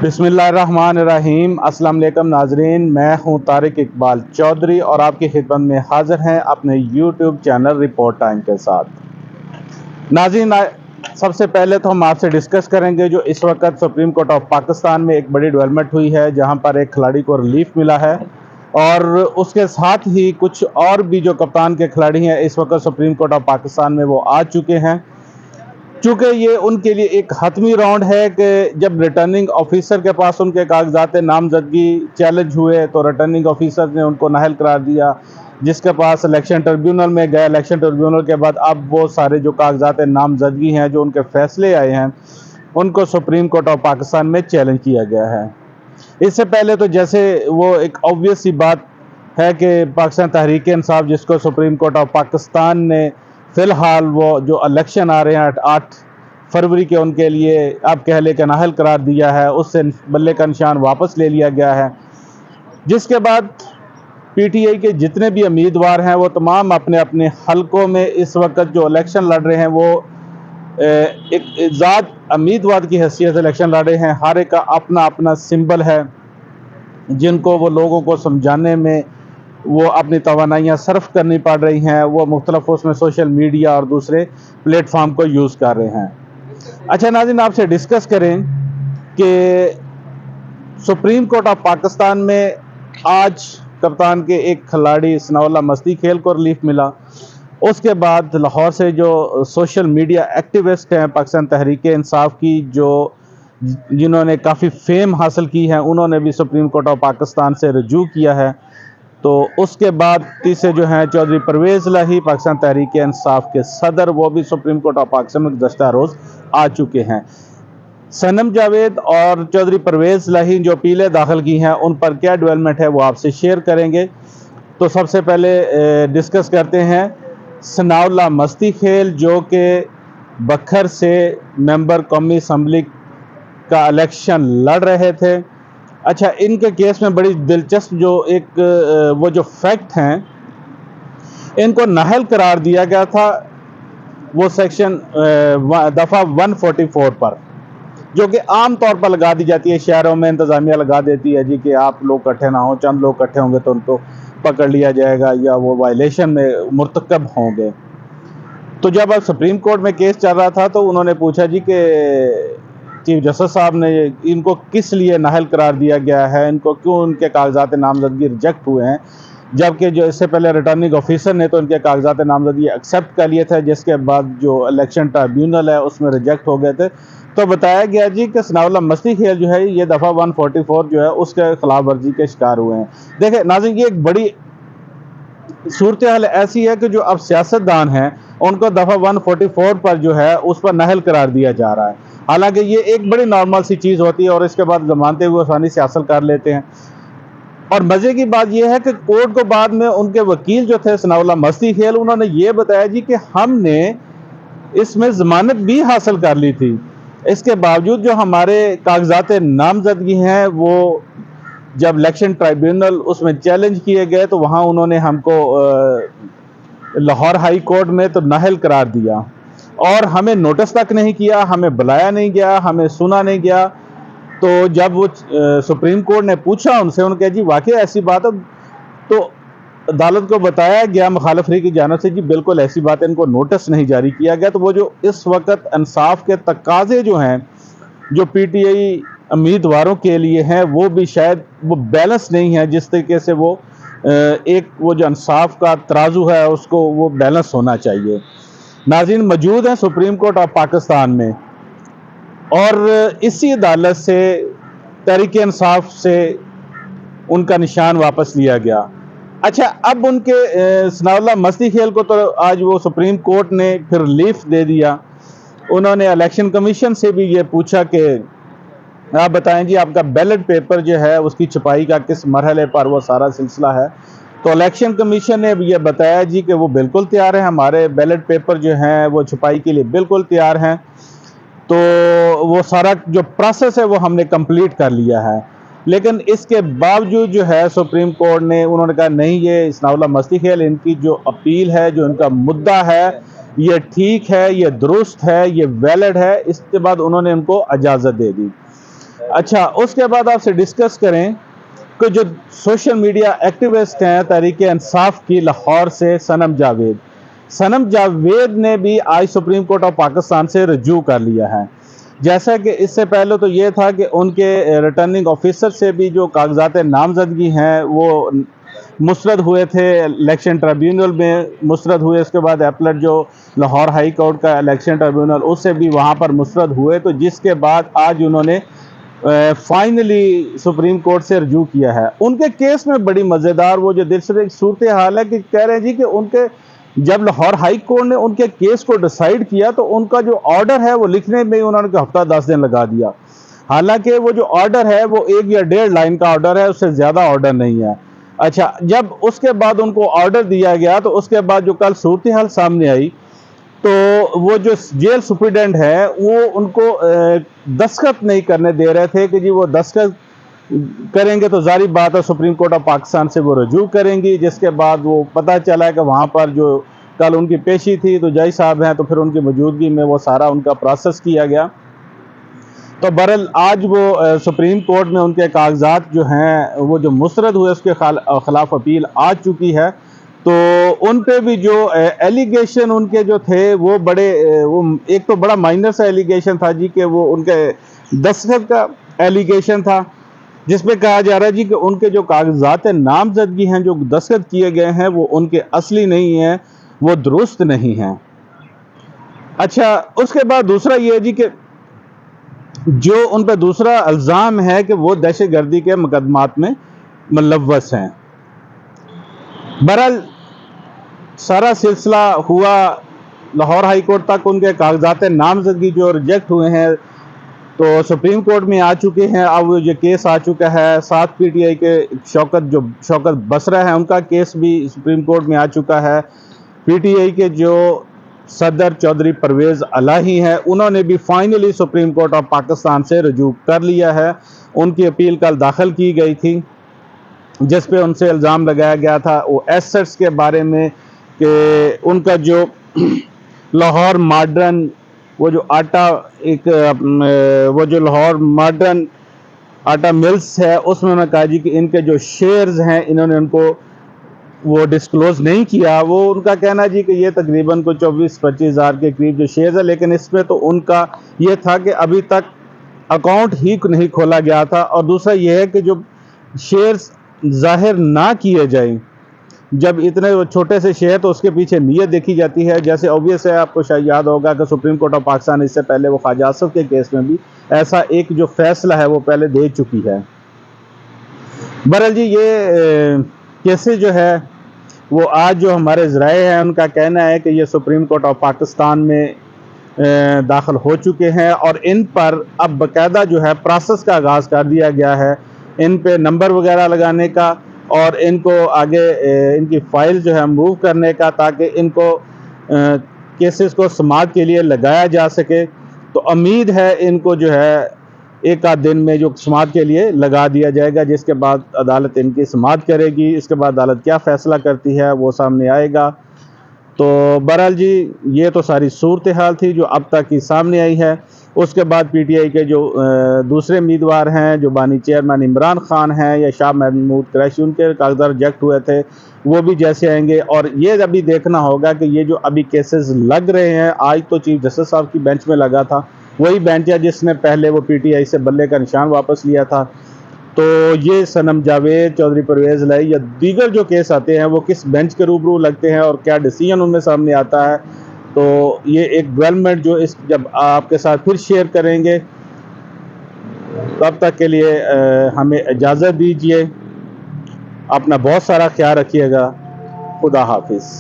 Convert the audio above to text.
बिस्मिल्लाहिर्रहमानिर्रहीम। अस्सलाम वालेकुम नाजरीन, मैं हूं तारिक इकबाल चौधरी और आपकी खिदमत में हाजिर हैं अपने यूट्यूब चैनल रिपोर्ट टाइम के साथ। नाजरीन, सबसे पहले तो हम आपसे डिस्कस करेंगे जो इस वक्त सुप्रीम कोर्ट ऑफ पाकिस्तान में एक बड़ी डेवलपमेंट हुई है, जहां पर एक खिलाड़ी को रिलीफ मिला है और उसके साथ ही कुछ और भी जो कप्तान के खिलाड़ी हैं इस वक्त सुप्रीम कोर्ट ऑफ पाकिस्तान में वो आ चुके हैं। चूँकि ये उनके लिए एक हतमी राउंड है कि जब रिटर्निंग ऑफिसर के पास उनके कागजात नामजदगी चैलेंज हुए तो रिटर्निंग ऑफिसर ने उनको नाअहल करार दिया, जिसके पास इलेक्शन ट्रिब्यूनल में गया। इलेक्शन ट्रिब्यूनल के बाद अब वो सारे जो कागजात नामजदगी हैं, जो उनके फैसले आए हैं, उनको सुप्रीम कोर्ट ऑफ पाकिस्तान में चैलेंज किया गया है। इससे पहले तो जैसे वो एक ऑब्वियस सी बात है कि पाकिस्तान तहरीक इंसाफ, जिसको सुप्रीम कोर्ट ऑफ पाकिस्तान ने फ़िलहाल वो जो इलेक्शन आ रहे हैं 8 फरवरी के, उनके लिए आप कह ले कि नाअहल करार दिया है, उससे बल्ले का निशान वापस ले लिया गया है। जिसके बाद पीटीआई के जितने भी उम्मीदवार हैं वो तमाम अपने अपने हलकों में इस वक्त जो इलेक्शन लड़ रहे हैं वो एक ज़ात उम्मीदवार की हैसियत से इलेक्शन लड़ रहे हैं। हर एक का अपना अपना सिंबल है, जिनको वो लोगों को समझाने में वो अपनी तवानाइयाँ सर्फ करनी पड़ रही हैं। वो मुख्तलिफ उसमें सोशल मीडिया और दूसरे प्लेटफार्म को यूज़ कर रहे हैं। अच्छा नाज़रीन, आपसे डिस्कस करें कि सुप्रीम कोर्ट ऑफ पाकिस्तान में आज कप्तान के एक खिलाड़ी सनाउल्लाह मस्ती खेल को रिलीफ मिला। उसके बाद लाहौर से जो सोशल मीडिया एक्टिविस्ट हैं पाकिस्तान तहरीक इंसाफ की, जो जिन्होंने काफ़ी फेम हासिल की है, उन्होंने भी सुप्रीम कोर्ट ऑफ पाकिस्तान से रजू किया है। तो उसके बाद तीसरे जो हैं चौधरी परवेज़ इलाही, पाकिस्तान तहरीक इंसाफ के सदर, वो भी सुप्रीम कोर्ट ऑफ पाकिस्तान में गुज़श्ता रोज़ आ चुके हैं। सनम जावेद और चौधरी परवेज़ इलाही जो अपीलें दाखिल की हैं, उन पर क्या डेवलपमेंट है वो आपसे शेयर करेंगे। तो सबसे पहले डिस्कस करते हैं सनाउल्लाह मस्ती खेल, जो कि बखर से मेंबर कौमी असम्बली का इलेक्शन लड़ रहे थे। अच्छा, इनके केस में बड़ी दिलचस्प जो एक वो जो फैक्ट हैं, इनको नाअहल करार दिया गया था वो सेक्शन दफ़ा 144 पर, जो कि आम तौर पर लगा दी जाती है शहरों में। इंतज़ामिया लगा देती है जी कि आप लोग इकट्ठे ना हो, चंद लोग इकट्ठे होंगे तो उनको पकड़ लिया जाएगा या वो वायलेशन में मुर्तकब होंगे। तो जब अब सुप्रीम कोर्ट में केस चल रहा था तो उन्होंने पूछा जी कि चीफ जस्टिस साहब ने इनको किस लिए नाअहल करार दिया गया है, इनको क्यों उनके कागजात नामजदगी रिजेक्ट हुए हैं, जबकि जो इससे पहले रिटर्निंग ऑफिसर ने तो इनके कागजात नामजदगी एक्सेप्ट कर लिए थे, जिसके बाद जो इलेक्शन ट्रिब्यूनल है उसमें रिजेक्ट हो गए थे। तो बताया गया जी कि सनाउल्लाह मस्ती खेल जो है ये दफ़ा 144 जो है उसके खिलाफ वर्जी के शिकार हुए हैं। देखें नाज़रीन, ये एक बड़ी सूरत हाल ऐसी है कि जो अब सियासतदान हैं उनको दफ़ा 144 पर जो है उस पर नाअहल करार दिया जा रहा है। हालांकि ये एक बड़ी नॉर्मल सी चीज़ होती है और इसके बाद जमानते हुए आसानी से हासिल कर लेते हैं। और मज़े की बात यह है कि कोर्ट को बाद में उनके वकील जो थे सनाउल्लाह मस्ती खेल, उन्होंने ये बताया जी कि हमने इसमें ज़मानत भी हासिल कर ली थी, इसके बावजूद जो हमारे कागजात नामजदगी हैं वो जब इलेक्शन ट्रिब्यूनल उसमें चैलेंज किए गए तो वहाँ उन्होंने हमको लाहौर हाई कोर्ट में तो नाअहल करार दिया और हमें नोटिस तक नहीं किया, हमें बुलाया नहीं गया, हमें सुना नहीं गया। तो जब वो सुप्रीम कोर्ट ने पूछा उनसे, उन्होंने कहा जी वाकई ऐसी बात है, तो अदालत को बताया गया मुखालिफ फरीक की जानिब से जी बिल्कुल ऐसी बात है, इनको नोटिस नहीं जारी किया गया। तो वो जो इस वक्त इंसाफ के तकाजे जो हैं जो पीटीआई उम्मीदवारों के लिए हैं वो भी शायद वो बैलेंस नहीं है, जिस तरीके से वो एक वो जो इंसाफ का तराजू है उसको वो बैलेंस होना चाहिए। नाज़रीन, मौजूद हैं सुप्रीम कोर्ट ऑफ पाकिस्तान में और इसी अदालत से तहरीक इंसाफ से उनका निशान वापस लिया गया। अच्छा, अब उनके सनाउल्लाह मस्ती खेल को तो आज वो सुप्रीम कोर्ट ने फिर रिलीफ दे दिया। उन्होंने इलेक्शन कमीशन से भी ये पूछा कि आप बताएं जी आपका बैलेट पेपर जो है उसकी छपाई का किस मरहले पर वो सारा सिलसिला है। तो इलेक्शन कमीशन ने ये बताया जी कि वो बिल्कुल तैयार है, हमारे बैलेट पेपर जो हैं वो छपाई के लिए बिल्कुल तैयार हैं। तो वो सारा जो प्रोसेस है वो हमने कंप्लीट कर लिया है। लेकिन इसके बावजूद जो है सुप्रीम कोर्ट ने उन्होंने कहा नहीं, ये सनाउल्लाह मस्ती खेल इनकी जो अपील है, जो इनका मुद्दा है, ये ठीक है, ये दुरुस्त है, ये वैलिड है। इसके बाद उन्होंने उनको इजाज़त दे दी। اچھا، اس کے بعد آپ سے ڈسکس کریں کہ جو سوشل میڈیا ایکٹیوسٹ ہیں تحریک انصاف کی لاہور سے سنم جاوید نے بھی آج سپریم کورٹ آف پاکستان سے رجوع کر لیا ہے۔ جیسا کہ اس سے پہلے تو یہ تھا کہ ان کے ریٹرننگ آفیسر سے بھی جو کاغذات نامزدگی ہیں وہ مسترد ہوئے تھے، الیکشن ٹریبیونل میں مسترد ہوئے، اس کے بعد ایپلٹ جو لاہور ہائی کورٹ کا الیکشن ٹریبیونل اس سے بھی وہاں پر مسترد ہوئے، تو جس کے بعد آج انہوں نے فائنلی سپریم کورٹ سے رجوع کیا ہے۔ ان کے کیس میں بڑی مزیدار وہ جو دلچسپ صورتحال ہے کہ کہہ رہے ہیں جی کہ ان کے جب لاہور ہائی کورٹ نے ان کے کیس کو ڈیسائیڈ کیا تو ان کا جو آرڈر ہے وہ لکھنے میں انہوں نے ہفتہ 10 دن لگا دیا، حالانکہ وہ جو آرڈر ہے وہ 1 یا 1.5 لائن کا آرڈر ہے، اس سے زیادہ آرڈر نہیں ہے۔ اچھا، جب اس کے بعد ان کو آرڈر دیا گیا تو اس کے بعد جو کل صورتحال سامنے آئی تو وہ جو جیل سپرڈنٹ ہے وہ ان کو دستخط نہیں کرنے دے رہے تھے کہ جی وہ دستخط کریں گے تو ظاہری بات ہے سپریم کورٹ آف پاکستان سے وہ رجوع کریں گی، جس کے بعد وہ پتہ چلا کہ وہاں پر جو کل ان کی پیشی تھی تو جج صاحب ہیں، تو پھر ان کی موجودگی میں وہ سارا ان کا پروسیس کیا گیا۔ تو بہرحال آج وہ سپریم کورٹ میں ان کے کاغذات جو ہیں وہ جو مسترد ہوئے اس کے خلاف اپیل آ چکی ہے، تو ان پہ بھی جو ایلیگیشن ان کے جو تھے وہ بڑے وہ ایک تو بڑا مائنر سا ایلیگیشن تھا جی کہ وہ ان کے دستخط کا ایلیگیشن تھا، جس پہ کہا جا رہا ہے جی کہ ان کے جو کاغذات نامزدگی ہیں جو دستخط کیے گئے ہیں وہ ان کے اصلی نہیں ہیں، وہ درست نہیں ہیں۔ اچھا، اس کے بعد دوسرا یہ ہے جی کہ جو ان پہ دوسرا الزام ہے کہ وہ دہشت گردی کے مقدمات میں ملوث ہیں۔ بہرحال سارا سلسلہ ہوا لاہور ہائی کورٹ تک، ان کے کاغذات نامزدگی جو ریجیکٹ ہوئے ہیں تو سپریم کورٹ میں آ چکے ہیں، اب یہ کیس آ چکا ہے، ساتھ پی ٹی آئی کے شوکت بسرا ہیں ان کا کیس بھی سپریم کورٹ میں آ چکا ہے، پی ٹی آئی کے جو صدر چودھری پرویز الہی ہیں انہوں نے بھی finally supreme court of Pakistan سے رجوع کر لیا ہے۔ ان کی اپیل کل داخل کی گئی تھی جس پہ ان سے الزام لگایا گیا تھا وہ ایسٹس کے بارے میں کہ ان کا جو لاہور ماڈرن وہ جو آٹا وہ جو لاہور ماڈرن آٹا ملز ہے اس میں انہوں نے کہا جی کہ ان کے جو شیئرز ہیں انہوں نے ان کو وہ ڈسکلوز نہیں کیا۔ وہ ان کا کہنا جی کہ یہ تقریباً کو 24-25 ہزار کے قریب جو شیئرز ہے، لیکن اس میں تو ان کا یہ تھا کہ ابھی تک اکاؤنٹ ہی نہیں کھولا گیا تھا، اور دوسرا یہ ہے کہ جو شیئرز ظاہر نہ کیے جائیں، جب اتنے چھوٹے سے شیئر تو اس کے پیچھے نیت دیکھی جاتی ہے، جیسے اوبویس ہے آپ کو شاید یاد ہوگا کہ سپریم کورٹ آف پاکستان اس سے پہلے وہ خواجہ آصف کے کیس میں بھی ایسا ایک جو فیصلہ ہے وہ پہلے دے چکی ہے۔ بہرحال جی یہ کیسز جو ہے وہ آج جو ہمارے ذرائع ہیں ان کا کہنا ہے کہ یہ سپریم کورٹ آف پاکستان میں داخل ہو چکے ہیں، اور ان پر اب باقاعدہ جو ہے پروسیس کا آغاز کر دیا گیا ہے، ان پہ نمبر وغیرہ لگانے کا اور ان کو آگے ان کی فائل جو ہے موو کرنے کا، تاکہ ان کو کیسز کو سماعت کے لیے لگایا جا سکے۔ تو امید ہے ان کو جو ہے ایک آدھ دن میں جو سماعت کے لیے لگا دیا جائے گا، جس کے بعد عدالت ان کی سماعت کرے گی، اس کے بعد عدالت کیا فیصلہ کرتی ہے وہ سامنے آئے گا۔ تو بہرحال جی یہ تو ساری صورتحال تھی جو اب تک کی سامنے آئی ہے۔ اس کے بعد پی ٹی آئی کے جو دوسرے امیدوار ہیں جو بانی چیئرمین عمران خان ہیں یا شاہ محمود قریشی، ان کے کاغذات ریجیکٹ ہوئے تھے، وہ بھی جیسے آئیں گے۔ اور یہ ابھی دیکھنا ہوگا کہ یہ جو ابھی کیسز لگ رہے ہیں، آج تو چیف جسٹس صاحب کی بینچ میں لگا تھا، وہی بینچ ہے جس نے پہلے وہ پی ٹی آئی سے بلے کا نشان واپس لیا تھا، تو یہ سنم جاوید، چودھری پرویز الہی یا دیگر جو کیس آتے ہیں وہ کس بینچ کے روبرو لگتے ہیں اور کیا ڈیسیژن ان میں سامنے آتا ہے، تو یہ ایک ڈیولپمنٹ جو جب آپ کے ساتھ پھر شیئر کریں گے۔ تب تک کے لیے ہمیں اجازت دیجیے، اپنا بہت سارا خیال رکھیے گا، خدا حافظ۔